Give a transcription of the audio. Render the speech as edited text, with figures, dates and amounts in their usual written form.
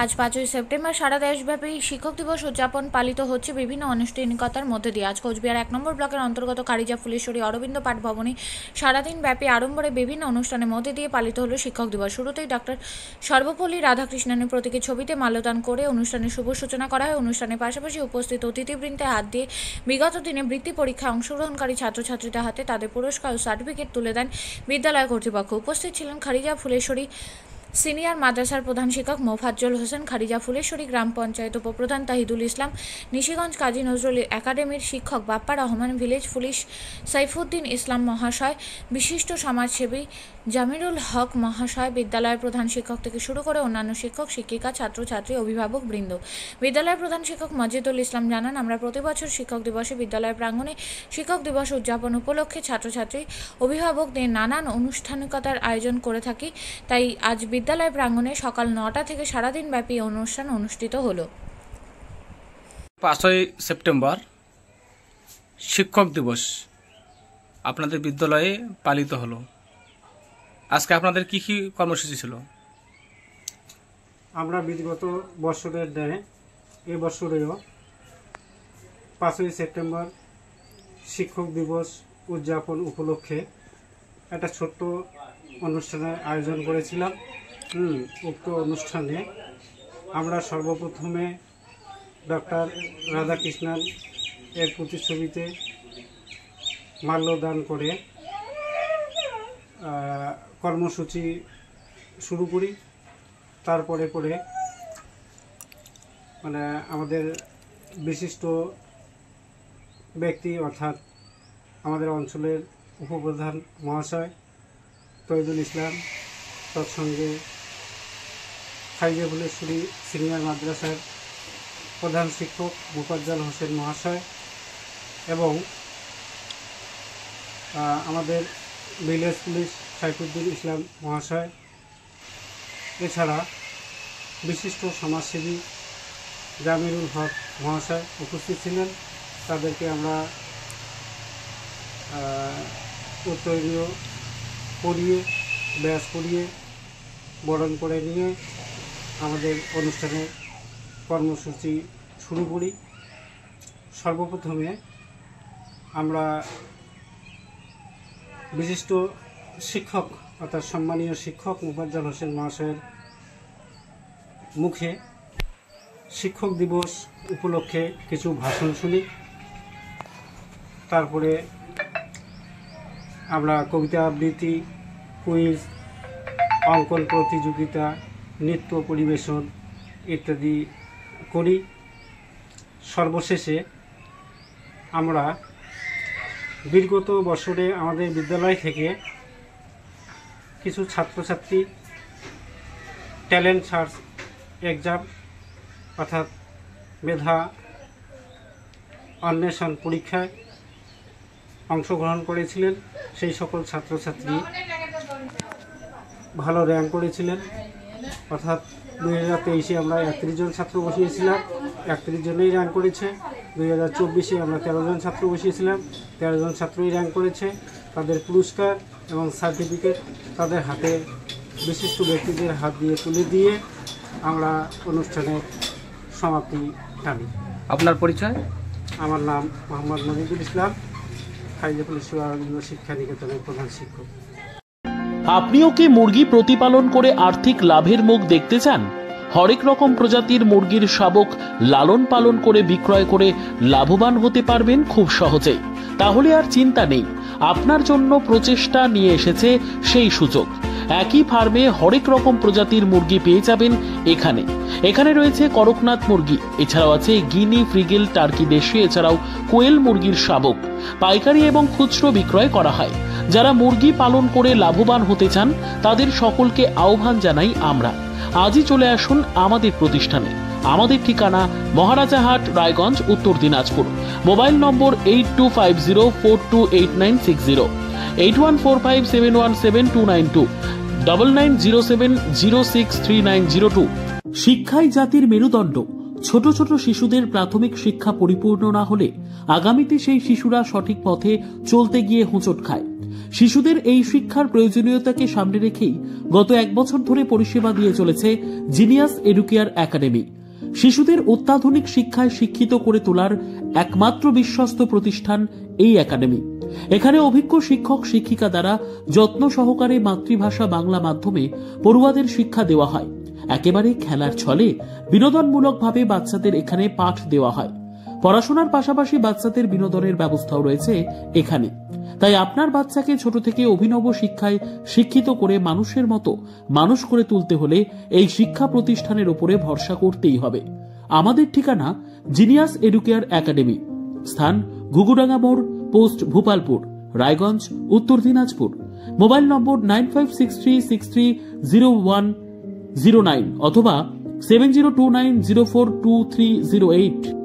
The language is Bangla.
আজ 5ই সেপ্টেম্বর সারা দেশব্যাপী শিক্ষক দিবস উদযাপন পালিত হচ্ছে বিভিন্ন আনুষ্ঠানিকতার মধ্যে দিয়ে। আজ কোচবিহার 1 নম্বর ব্লকের অন্তর্গত কারিজা ফুলেশ্বরী অরবিন্দ পাঠ ভবনে সারাদিন ব্যাপী আড়ম্বরে বিভিন্ন অনুষ্ঠানের মধ্যে দিয়ে পালিত হলো শিক্ষক দিবস। শুরুতেই ডক্টর সর্বপল্লী রাধাকৃষ্ণনের প্রতীকী ছবিতে মাল্যদান করে অনুষ্ঠানের শুভ সূচনা করা হয়। অনুষ্ঠানের পাশাপাশি উপস্থিত অতিথিবৃন্দে হাত দিয়ে বিগত দিনে বৃত্তি পরীক্ষায় অংশগ্রহণকারী ছাত্রছাত্রীদের হাতে তাদের পুরস্কার ও সার্টিফিকেট তুলে দেন বিদ্যালয় কর্তৃপক্ষ। উপস্থিত ছিলেন খারিজা ফুলেশ্বরী সিনিয়র মাদ্রাসার প্রধান শিক্ষক মোফাজ্জল হোসেন, খারিজা ফুলেশ্বরী গ্রাম পঞ্চায়েত উপপ্রধান তাহিদুল ইসলাম, নিশিগঞ্জ কাজী নজরুল একাডেমির শিক্ষক বাপ্পা রহমান, ভিলেজ পুলিশ সাইফুদ্দিন ইসলাম মহাশয়, বিশিষ্ট সমাজসেবী জামিরুল হক মহাশয়, বিদ্যালয়ের প্রধান শিক্ষক থেকে শুরু করে অন্যান্য শিক্ষক শিক্ষিকা, ছাত্রছাত্রী, অভিভাবক বৃন্দ। বিদ্যালয়ের প্রধান শিক্ষক মজিদুল ইসলাম জানান, আমরা প্রতি বছর শিক্ষক দিবসে বিদ্যালয়ের প্রাঙ্গণে শিক্ষক দিবস উদযাপন উপলক্ষে ছাত্রছাত্রী অভিভাবকদের নানান আনুষ্ঠানিকতার আয়োজন করে থাকি। তাই আজ বিদ্যালয় প্রাঙ্গণে সকাল 9টা থেকে সারাদিন ব্যাপী অনুষ্ঠান অনুষ্ঠিত হলো। 5ই সেপ্টেম্বর শিক্ষক দিবস আপনাদের বিদ্যালয়ে পালিত হলো। আজকে আপনাদের কি কি কর্মসূচি ছিল? আমরা বিগত বছরের ন্যায় এবছরেও 5ই সেপ্টেম্বর শিক্ষক দিবস উদযাপন উপলক্ষে একটা ছোট্ট অনুষ্ঠানের আয়োজন করেছিলাম। উক্ত অনুষ্ঠানে আমরা সর্বপ্রথমে ডক্টর রাধাকৃষ্ণন এর প্রতিচ্ছবিতে মাল্যদান করে কর্মসূচি শুরু করি। তারপরে আমাদের বিশিষ্ট ব্যক্তি অর্থাৎ আমাদের অঞ্চলের উপপ্রধান মহাশয় তাহিদুল ইসলাম, তৎসঙ্গে খারিজা ফুলেশ্বরী সিনিয়র মাদ্রাসার প্রধান শিক্ষক মোফাজ্জল হোসেন মহাশয় এবং আমাদের ভিলেজ পুলিশ সাইফুদ্দিন ইসলাম মহাশয়, এছাড়া বিশিষ্ট সমাজসেবী জামিরুল হক মহাশয় উপস্থিত ছিলেন। তাদেরকে আমরা উত্তরীয় পরিয়ে ব্যাস পরিয়ে বরণ করে নিয়ে আমাদের অনুষ্ঠানের কর্মসূচি শুরু করি। সর্বপ্রথমে আমরা বিশিষ্ট শিক্ষক অর্থাৎ সম্মানীয় শিক্ষক মোফাজ্জল হোসেন মহাশয়ের মুখে শিক্ষক দিবস উপলক্ষে কিছু ভাষণ শুনি। তারপরে আমরা কবিতা আবৃত্তি, কুইজ, অঙ্কন প্রতিযোগিতা, নৃত্য পরিবেশন ইত্যাদি করি। সর্বশেষে আমরা বিগত বছরে আমাদের বিদ্যালয় থেকে কিছু ছাত্রছাত্রী ট্যালেন্ট সার্চ এক্সাম অর্থাৎ মেধা অন্বেষণ পরীক্ষায় অংশগ্রহণ করেছিলেন। সেই সকল ছাত্রছাত্রী ভালো র্যাঙ্ক করেছিলেন। অর্থাৎ 2023-এ আমরা 31 জন ছাত্র বসিয়েছিলাম, 31 জনেই র্যাঙ্ক করেছে। 2024-এ আমরা 13 জন ছাত্র বসিয়েছিলাম, 13 জন ছাত্রই র্যাঙ্ক করেছে। তাদের পুরস্কার এবং সার্টিফিকেট তাদের হাতে বিশিষ্ট ব্যক্তিদের হাত দিয়ে তুলে দিয়ে আমরা অনুষ্ঠানের সমাপ্তি টানি। আপনার পরিচয়? আমার নাম মোহাম্মদ মজিদুল ইসলাম, খারিজা ফুলেশ্বরী অরবিন্দ শিক্ষা নিকেতনের প্রধান শিক্ষক। আপনিও কি মুরগি প্রতিপালন করে আর্থিক লাভের মুখ দেখতে চান? হরেক রকম প্রজাতির মুরগির শাবক লালন পালন করে বিক্রয় করে লাভবান হতে পারবেন খুব সহজেই। তাহলে আর চিন্তা নেই, আপনার জন্য প্রচেষ্টা নিয়ে এসেছে সেই সুযোগ। একই ফার্মে হরেক রকম প্রজাতির মুরগি পেয়ে যাবেন এখানে রয়েছে করকনাথ মুরগি, এছাড়াও আছে গিনি, ফ্রিগেল, টার্কি দেশি, এছাড়াও কোয়েল মুরগির শাবক পাইকারি এবং খুচরো বিক্রয় করা হয়। যারা মুরগি পালন করে লাভবান হতে চান তাদের সকলকে আহ্বান জানাই আমরা। আজই চলে আসুন আমাদের প্রতিষ্ঠানে। আমাদের ঠিকানা মহারাজাহাট, রায়গঞ্জ, উত্তর দিনাজপুর। মোবাইল নম্বর 8250428960, 8145717292, 9907063902। শিক্ষাই জাতির মেরুদণ্ড। ছোট ছোট শিশুদের প্রাথমিক শিক্ষা পরিপূর্ণ না হলে আগামীতে সেই শিশুরা সঠিক পথে চলতে গিয়ে হোঁচট খায়। শিশুদের এই শিক্ষার প্রয়োজনীয়তাকে সামনে রেখেই গত 1 বছর ধরে পরিষেবা দিয়ে চলেছে জিনিয়াস এডুকেয়ার একাডেমি। শিশুদের অত্যাধুনিক শিক্ষায় শিক্ষিত করে তোলার একমাত্র বিশ্বস্ত প্রতিষ্ঠান এই একাডেমি। এখানে অভিজ্ঞ শিক্ষক শিক্ষিকা দ্বারা যত্ন সহকারে মাতৃভাষা বাংলা মাধ্যমে পড়ুয়াদের শিক্ষা দেওয়া হয়। একেবারে খেলার ছলে বিনোদনমূলকভাবে বাচ্চাদের এখানে পাঠ দেওয়া হয়। পড়াশোনার পাশাপাশি বাচ্চাদের বিনোদনের ব্যবস্থাও রয়েছে এখানে। তাই আপনার বাচ্চাকে ছোট থেকে অভিনব শিক্ষায় শিক্ষিত করে মানুষের মতো মানুষ করে তুলতে হলে এই শিক্ষা প্রতিষ্ঠানের উপরে ভরসা করতেই হবে। আমাদের ঠিকানা জিনিয়াস এডুকেয়ার একাডেমি, স্থান ঘুঘুডাঙ্গা মোড়, পোস্ট ভূপালপুর, রায়গঞ্জ, উত্তর দিনাজপুর। মোবাইল নম্বর 9563630109 অথবা 7029042308।